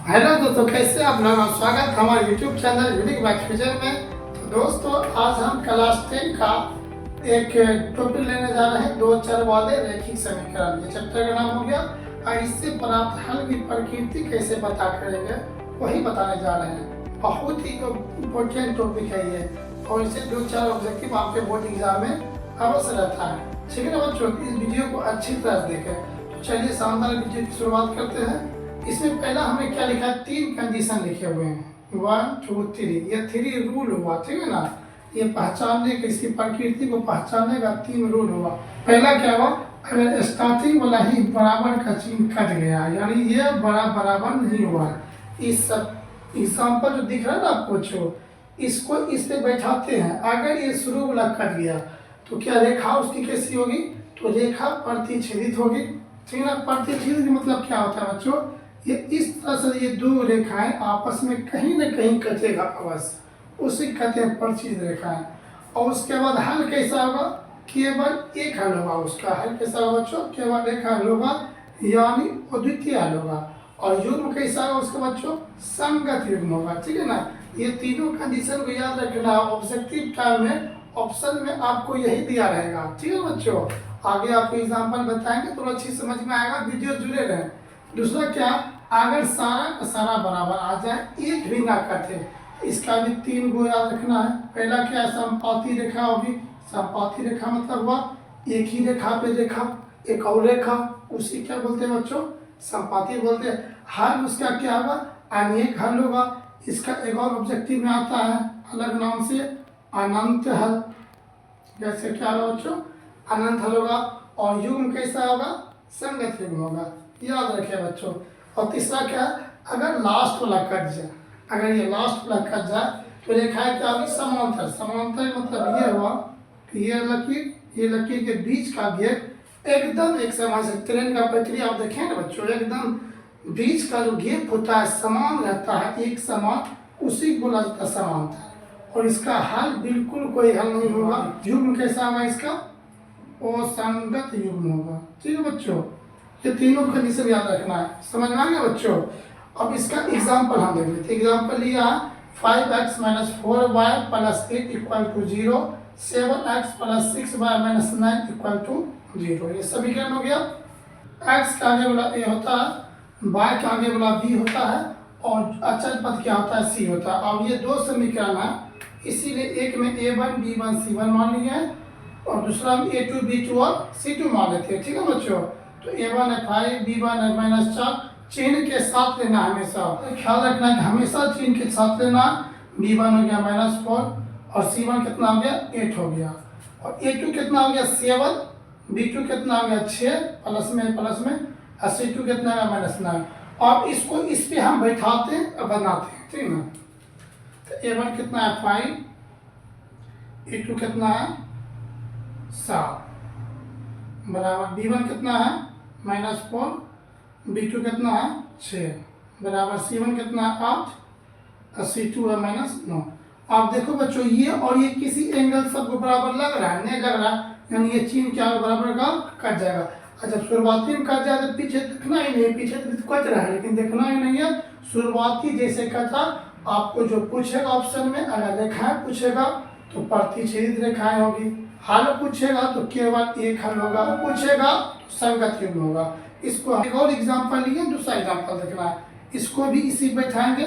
Hello दोस्तों, कैसे आप लोग? स्वागत हमारे YouTube channel unique math future में। तो दोस्तों, आज हम क्लास 10 का एक टॉपिक लेने जा रहे हैं, दो चर वाले रैखिक समीकरण। ये चैप्टर का नाम हो गया और इससे प्राप्त हल की प्रकृति कैसे पता करेंगे वही बताने जा रहे हैं। बहुत ही इम्पोर्टेंट टॉपिक है ये, और इससे दो चार ऑब्जेक्टिव आपके बोर्ड एग्जाम में अवश्य रहता है। ठीक है ना बच्चों, इस वीडियो को अच्छी तरह से देखें। तो चलिए शानदार वीडियो की शुरुआत करते हैं। इसमें पहला हमें क्या लिखा है, तीन कंडीशन लिखे हुए हैं, 1 2 3। ये 3 रूल हुआ, ठीक है ना। ये पहचानने का, इसकी प्रकृति को पहचानने का 3 रूल हुआ। पहला क्या हुआ, अगर स्टार्टिंग वाला ही बराबर का चिन्ह कट गया, यानी ये बराबर नहीं हुआ। इस एग्जाम्पल जो दिख रहा है ना आपको, इसको इस पे बैठाते हैं। अगर ये शुरू वाला कट गया तो क्या रेखा उसकी कैसी होगी, तो रेखा प्रतिच्छेदित होगी। ठीक है ना। प्रतिच्छेदित मतलब क्या होता है बच्चों, ये इस तरह से ये दो रेखाएं आपस में कहीं न कहीं कटेगा अवश्य, उसी कहते हैं प्रतिच्छेदित रेखाएं। और उसके बाद हल कैसा होगा, केवल एक हल होगा। उसका हल कैसा होगा बच्चों, केवल एक हल होगा, यानी अद्वितीय हल होगा। और युग्म कैसा होगा उसका बच्चों, संगत युग्म होगा। ठीक है ना। ये तीनों कंडीशन को याद रखना। ऑब्जेक्टिव टाइम में ऑप्शन में आपको यही दिया रहेगा। ठीक है बच्चों, आगे आपको एग्जाम्पल बताएंगे तो अच्छी समझ में आएगा, वीडियो जुड़े रहें। दूसरा क्या, अगर सारा का सारा बराबर आ जाए, एक भी ना कटे, इसका भी 3 गो याद रखना है। पहला क्या है, समपाती रेखा होगी। समपाती रेखा मतलब हुआ एक ही रेखा पे रेखा, एक और रेखा, उसी क्या बोलते हैं बच्चों, समपाती बोलते हैं। हल उसका क्या होगा, अनेक हल होगा। इसका एक और ऑब्जेक्टिव में आता है अलग नाम से, अनंत हल। जैसे क्या होगा बच्चों, अनंत हल होगा। और युग्म कैसा होगा, संगत युग्म होगा, याद रखिए बच्चों। और तीसरा क्या, अगर लास्ट वाला कट जाए, अगर ये लास्ट वाला कट जाए तो रेखाएं क्या होगी, समांतर। समांतर मतलब ये हुआ कि ये लकीर के बीच का गैप एकदम एक समान से, ट्रेन का पटरी आप देखें ना बच्चों, एकदम बीच का जो गैप होता है समान रहता है, एक समान, उसी को बोला जाता है समांतर। और इसका हल बिल्कुल कोई हल नहीं होगा। युग्म कैसा होगा इसका, असंगत युग्म होगा। ठीक है बच्चों, ये तीनों कंडीशन याद रखना है। समझ में आ गया बच्चों। अब इसका एग्जांपल हम देख लेते हैं। एग्जांपल लिया 5x - 4y + 8 = 0, 7x + 6y - 9 = 0। ये समीकरण हो गया। x का आगे वाला a होता है, y का आगे वाला b होता है, और अचल पद क्या होता है, c होता है। अब ये दो समीकरण है, इसीलिए एक में a1 b1 c1 मान लिया है, और दूसरा में a2 b2 और c2 मान लेते हैं। ठीक है बच्चों। तो a1 है 5, b1 है -4, चिन्ह के साथ लेना हमेशा। ख्याल रखना है कि हमेशा चिन्ह के साथ लेना। b1 हो गया -4, और c1 कितना हो गया, 8 हो गया, और a2 कितना हो गया, 7, b2 कितना हो गया, 6 प्लस में, और c2 कितना हो गया, -9। अब इसको इस पे हम बैठाते हैं और बनाते हैं। ठीक है ना। तो a1 कितना है 5, a2 कितना है 7, बराबर b1 कितना है -4, b2 कितना है 6, बराबर c1 कितना है 8, और c2 है -9। आप देखो बच्चों, ये और ये किसी एंगल सबको बराबर लग रहा है, नहीं लग रहा, यानी ये चिन्ह क्या बराबर का कट जाएगा। और जब शुरुआती में कट जाए तो पीछे दिखना ही नहीं, पीछे तो कट रहा है लेकिन देखना ही नहीं है। शुरुआती जैसे कटा, आपको जो पूछेगा ऑप्शन में, अगर रेखाएं पूछेगा तो प्रतिच्छेदित रेखाएं होगी, हल पूछेगा तो केवल एक हल होगा, पूछेगा तो संगत युग्म होगा। इसको एक और एग्जांपल लिए, दूसरा एग्जांपल देखना है, इसको भी इसी बैठाएंगे।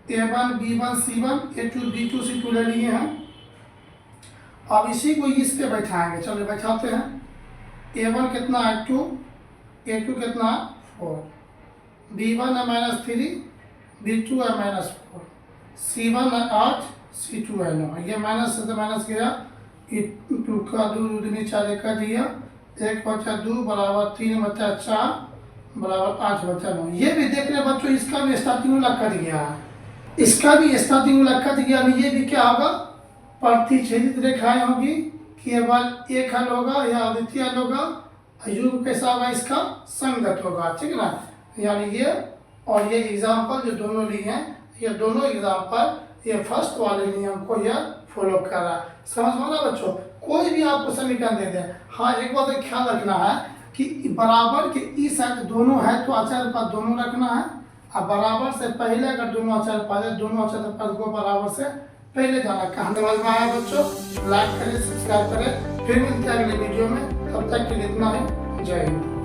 a1 b1 c1, a2 b2 c2 ले लिए हैं। अब इसी को इस पे बैठाएंगे। चलो बैठाते हैं। a1 कितना है 2, a2 कितना है 4, b1 है -3, b2 है -4, c1 है 8, c2 है 9। ये माइनस से तो माइनस गया, 2 का 2 दूनी 4 का दिया, 1 बचा 2 बराबर 3 बचा 4 बराबर 8 बचा 9। ये भी देख रहे बच्चों, इसका भी स्टार्टिंग वाला कट गया है, इसका भी स्टार्टिंग वाला कट गया। ये भी क्या होगा, प्रतिच्छेदित रेखाएं होगी, केवल एक हल होगा या अद्वितीय हल होगा। युग्म कैसा होगा, इसका संगत होगा। ठीक है ना। यानी ये और ये एग्जाम्पल जो दोनों लिए हैं, ये दोनों एग्जाम्पल ये फर्स्ट वाले नियम को यह फॉलो कर रहा है। समझ में आ रहा बच्चों। कोई भी आपको समीकरण दे दे, हाँ एक बात ख्याल रखना है कि बराबर के ई साइड दोनों है तो अचर पर दोनों रखना है, अब बराबर से पहले अगर दोनों अक्षर पहले दोनों अक्षर पद को बराबर से पहले जाना। कहानी समझ में आया बच्चों? लाइक करें, सब्सक्राइब करें, फिर मिलते हैं अगले वीडियो में। तब तक के लिए इतना ही। जय हिंद।